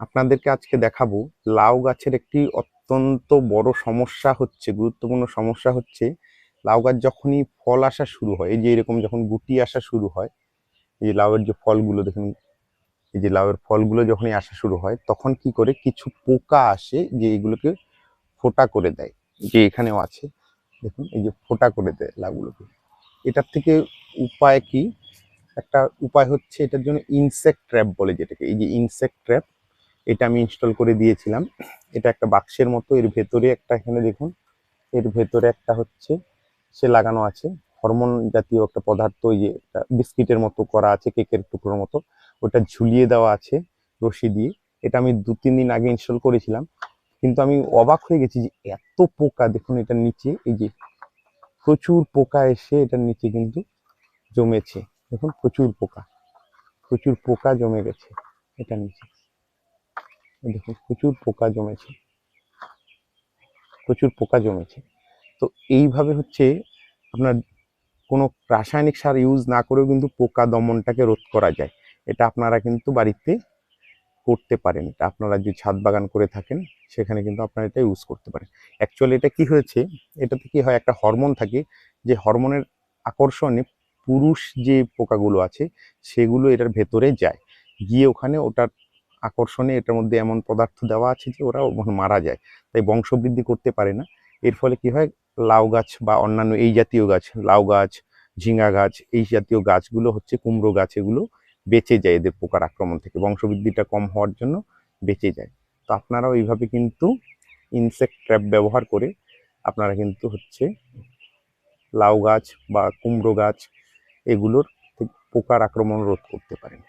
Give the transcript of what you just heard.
আপনাদেরকে আজকে দেখাবো লাউ গাছের একটি অত্যন্ত বড় সমস্যা হচ্ছে, গুরুত্বপূর্ণ সমস্যা হচ্ছে লাউ গাছ যখনই ফল আসা শুরু হয়, এই যে এরকম যখন গুটি আসা শুরু হয়, এই যে লাউয়ের যে ফলগুলো দেখুন, এই যে লাউয়ের ফলগুলো যখনই আসা শুরু হয় তখন কি করে কিছু পোকা আসে যে এগুলোকে ফোটা করে দেয়। যে এখানেও আছে, দেখুন এই যে ফোটা করে দেয় লাউগুলোকে। এটার থেকে উপায় কি? একটা উপায় হচ্ছে এটার জন্য ইনসেক্ট ট্র্যাপ বলে, যেটাকে এই যে ইনসেক্ট ট্র্যাপ, এটা আমি ইনস্টল করে দিয়েছিলাম। এটা একটা বাক্সের মতো, এর ভেতরে একটা, এখানে দেখুন এর ভেতরে একটা হচ্ছে সে লাগানো আছে হরমোন জাতীয় একটা পদার্থ, ওই যে বিস্কিটের মতো করা আছে, কেকের টুকরোর মতো, ওটা ঝুলিয়ে দেওয়া আছে রশি দিয়ে। এটা আমি 2-3 দিন আগে ইনস্টল করেছিলাম, কিন্তু আমি অবাক হয়ে গেছি যে এত পোকা। দেখুন এটার নিচে এই যে প্রচুর পোকা এসে এটার নিচে কিন্তু জমেছে। দেখুন প্রচুর পোকা, প্রচুর পোকা জমে গেছে এটার নিচে। দেখুন প্রচুর পোকা জমেছে, প্রচুর পোকা জমেছে। তো এইভাবে হচ্ছে আপনার কোনো রাসায়নিক সার ইউজ না করেও কিন্তু পোকা দমনটাকে রোধ করা যায়। এটা আপনারা কিন্তু বাড়িতে করতে পারেন। এটা আপনারা যে ছাদ বাগান করে থাকেন সেখানে কিন্তু আপনারা এটা ইউজ করতে পারেন। অ্যাকচুয়ালি এটা কি হয়েছে, এটাতে কি হয়, একটা হরমোন থাকে, যে হরমোনের আকর্ষণে পুরুষ যে পোকাগুলো আছে সেগুলো এটার ভেতরে যায়, গিয়ে ওখানে ওটার আকর্ষণে এটার মধ্যে এমন পদার্থ দেওয়া আছে যে ওরা মারা যায়, তাই বংশবৃদ্ধি করতে পারে না। এর ফলে কি হয়, লাউ গাছ বা অন্যান্য এই জাতীয় গাছ, লাউ গাছ, ঝিঙ্গা গাছ, এই জাতীয় গাছগুলো হচ্ছে, কুমড়ো গাছ, এগুলো বেঁচে যায় এদের পোকার আক্রমণ থেকে, বংশবৃদ্ধিটা কম হওয়ার জন্য বেঁচে যায়। তো আপনারাও এইভাবে কিন্তু ইনসেক্ট ট্র্যাপ ব্যবহার করে আপনারা কিন্তু হচ্ছে লাউ গাছ বা কুমড়ো গাছ এগুলোর পোকার আক্রমণ রোধ করতে পারেন।